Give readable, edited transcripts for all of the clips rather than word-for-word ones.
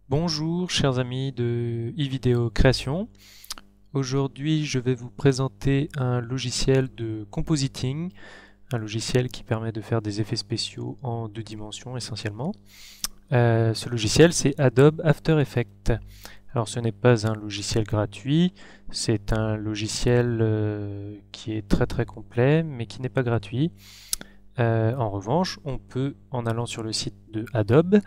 Bonjour chers amis de eVideo Création. Aujourd'hui je vais vous présenter un logiciel de compositing, un logiciel qui permet de faire des effets spéciaux en 2 dimensions essentiellement. Ce logiciel c'est Adobe After Effects. Alors ce n'est pas un logiciel gratuit, c'est un logiciel qui est très complet mais qui n'est pas gratuit. En revanche, on peut, en allant sur le site de Adobe,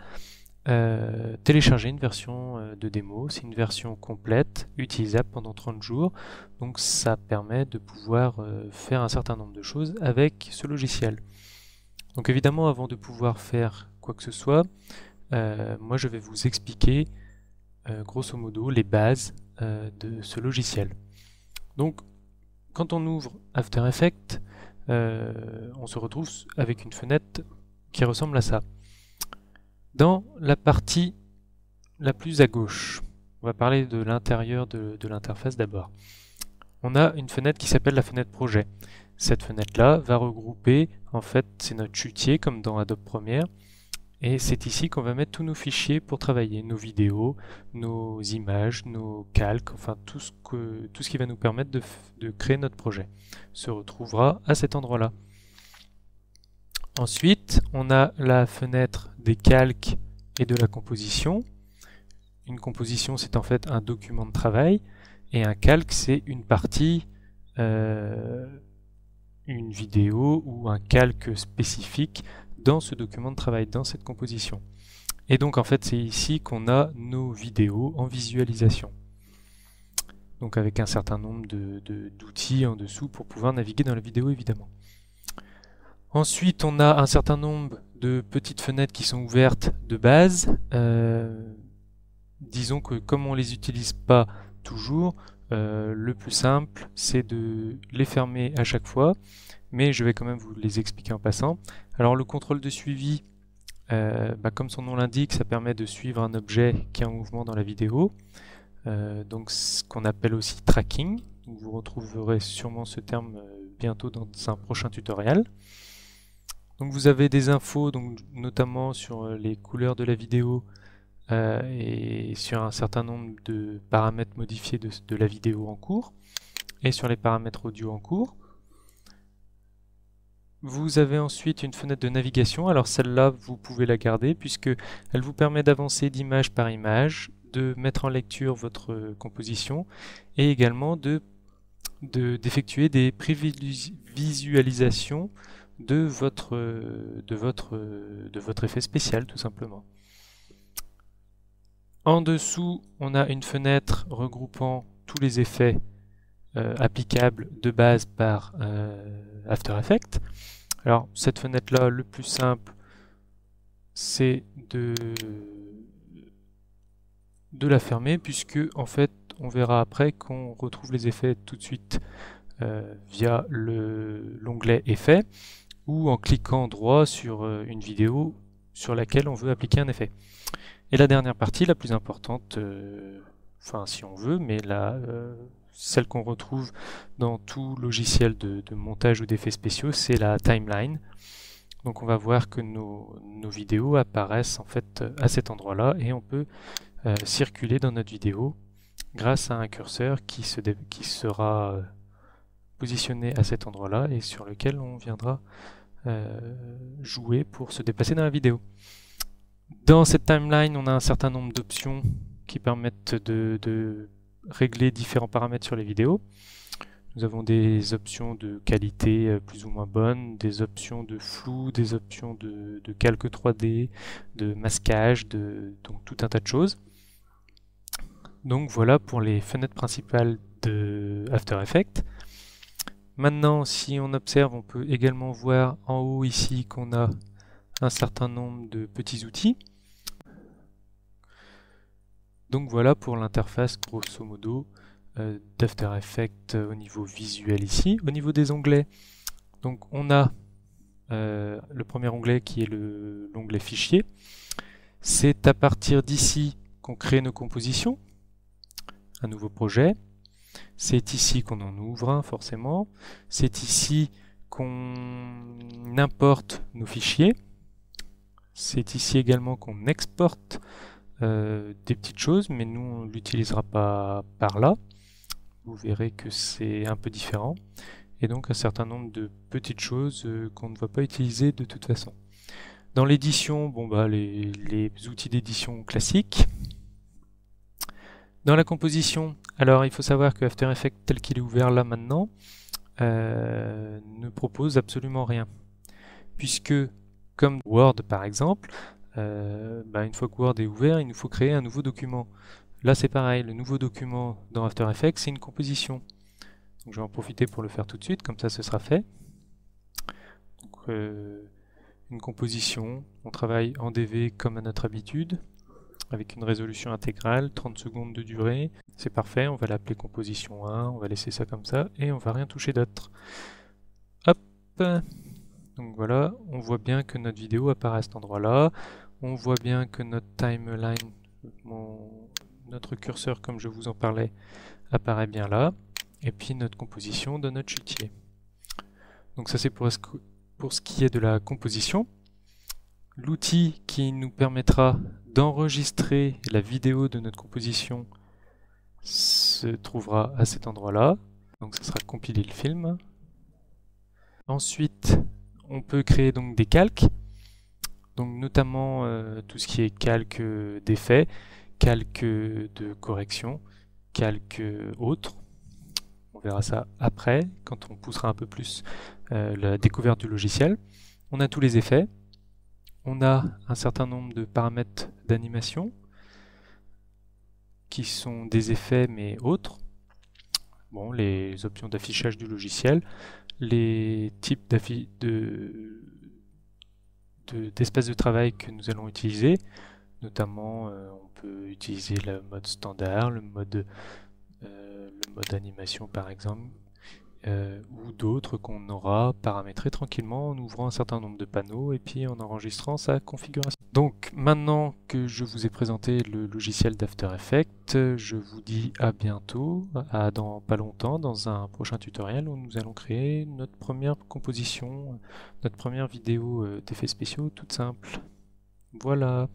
télécharger une version de démo. C'est une version complète, utilisable pendant 30 jours. Donc ça permet de pouvoir faire un certain nombre de choses avec ce logiciel. Donc évidemment, avant de pouvoir faire quoi que ce soit, moi je vais vous expliquer grosso modo les bases de ce logiciel. Donc quand on ouvre After Effects, on se retrouve avec une fenêtre qui ressemble à ça. Dans la partie la plus à gauche, on va parler de l'intérieur de l'interface d'abord. On a une fenêtre qui s'appelle la fenêtre projet. Cette fenêtre-là va regrouper, en fait, c'est notre chutier comme dans Adobe Premiere, et c'est ici qu'on va mettre tous nos fichiers pour travailler, nos vidéos, nos images, nos calques, enfin tout ce qui va nous permettre de créer notre projet se retrouvera à cet endroit-là. Ensuite, on a la fenêtre des calques et de la composition. Une composition, c'est en fait un document de travail, et un calque, c'est une partie, une vidéo ou un calque spécifique dans ce document de travail, dans cette composition. Et donc en fait, c'est ici qu'on a nos vidéos en visualisation. Donc avec un certain nombre d'outils en dessous pour pouvoir naviguer dans la vidéo évidemment. Ensuite, on a un certain nombre de petites fenêtres qui sont ouvertes de base. Disons que comme on ne les utilise pas toujours, le plus simple, c'est de les fermer à chaque fois, mais je vais quand même vous les expliquer en passant. Alors le contrôle de suivi, comme son nom l'indique, ça permet de suivre un objet qui est en mouvement dans la vidéo, donc ce qu'on appelle aussi tracking. Vous retrouverez sûrement ce terme bientôt dans un prochain tutoriel. Donc vous avez des infos, donc, notamment sur les couleurs de la vidéo et sur un certain nombre de paramètres modifiés de la vidéo en cours, et sur les paramètres audio en cours. Vous avez ensuite une fenêtre de navigation. Alors celle-là, vous pouvez la garder puisque elle vous permet d'avancer d'image par image, de mettre en lecture votre composition et également d'effectuer des prévisualisations de votre effet spécial tout simplement. En dessous, on a une fenêtre regroupant tous les effets applicables de base par After Effects. Alors cette fenêtre-là, le plus simple, c'est de la fermer puisque en fait on verra après qu'on retrouve les effets tout de suite via l'onglet Effets ou en cliquant droit sur une vidéo sur laquelle on veut appliquer un effet. Et la dernière partie, la plus importante, enfin si on veut, mais celle qu'on retrouve dans tout logiciel de montage ou d'effets spéciaux, c'est la timeline. Donc on va voir que nos vidéos apparaissent en fait à cet endroit-là et on peut circuler dans notre vidéo grâce à un curseur qui sera positionné à cet endroit-là et sur lequel on viendra jouer pour se déplacer dans la vidéo. Dans cette timeline, on a un certain nombre d'options qui permettent de régler différents paramètres sur les vidéos. Nous avons des options de qualité plus ou moins bonnes, des options de flou, des options de calque 3D, de masquage, donc tout un tas de choses. Donc voilà pour les fenêtres principales de After Effects. Maintenant, si on observe, on peut également voir en haut ici qu'on a un certain nombre de petits outils. Donc voilà pour l'interface grosso modo d'After Effects au niveau visuel ici. Au niveau des onglets, donc on a le premier onglet qui est l'onglet fichier. C'est à partir d'ici qu'on crée nos compositions, un nouveau projet. C'est ici qu'on en ouvre un forcément. C'est ici qu'on importe nos fichiers. C'est ici également qu'on exporte des petites choses, mais nous on ne l'utilisera pas par là. Vous verrez que c'est un peu différent. Et donc un certain nombre de petites choses qu'on ne va pas utiliser de toute façon. Dans l'édition, bon bah les outils d'édition classiques. Dans la composition, alors il faut savoir que After Effects tel qu'il est ouvert là maintenant ne propose absolument rien. Puisque, comme Word par exemple, une fois que Word est ouvert, il nous faut créer un nouveau document. Là c'est pareil, le nouveau document dans After Effects c'est une composition. Donc je vais en profiter pour le faire tout de suite, comme ça ce sera fait. Donc, une composition, on travaille en DV comme à notre habitude, avec une résolution intégrale, 30 secondes de durée. C'est parfait, on va l'appeler composition 1, on va laisser ça comme ça, et on va rien toucher d'autre. Hop. Donc voilà, on voit bien que notre vidéo apparaît à cet endroit-là. On voit bien que notre timeline, notre curseur comme je vous en parlais, apparaît bien là. Et puis notre composition de notre chutier. Donc ça c'est pour ce qui est de la composition. L'outil qui nous permettra d'enregistrer la vidéo de notre composition se trouvera à cet endroit-là. Donc ça sera compiler le film. Ensuite, on peut créer donc des calques. Donc notamment tout ce qui est calque d'effet, calque de correction, calque autre. On verra ça après, quand on poussera un peu plus la découverte du logiciel. On a tous les effets. On a un certain nombre de paramètres d'animation qui sont des effets mais autres. Bon, les options d'affichage du logiciel, les types d'espace de travail que nous allons utiliser. Notamment, on peut utiliser le mode standard, le mode animation par exemple, ou d'autres qu'on aura paramétrés tranquillement en ouvrant un certain nombre de panneaux et puis en enregistrant sa configuration. Donc maintenant que je vous ai présenté le logiciel d'After Effects, je vous dis à bientôt, à dans pas longtemps, dans un prochain tutoriel où nous allons créer notre première composition, notre première vidéo d'effets spéciaux toute simple. Voilà.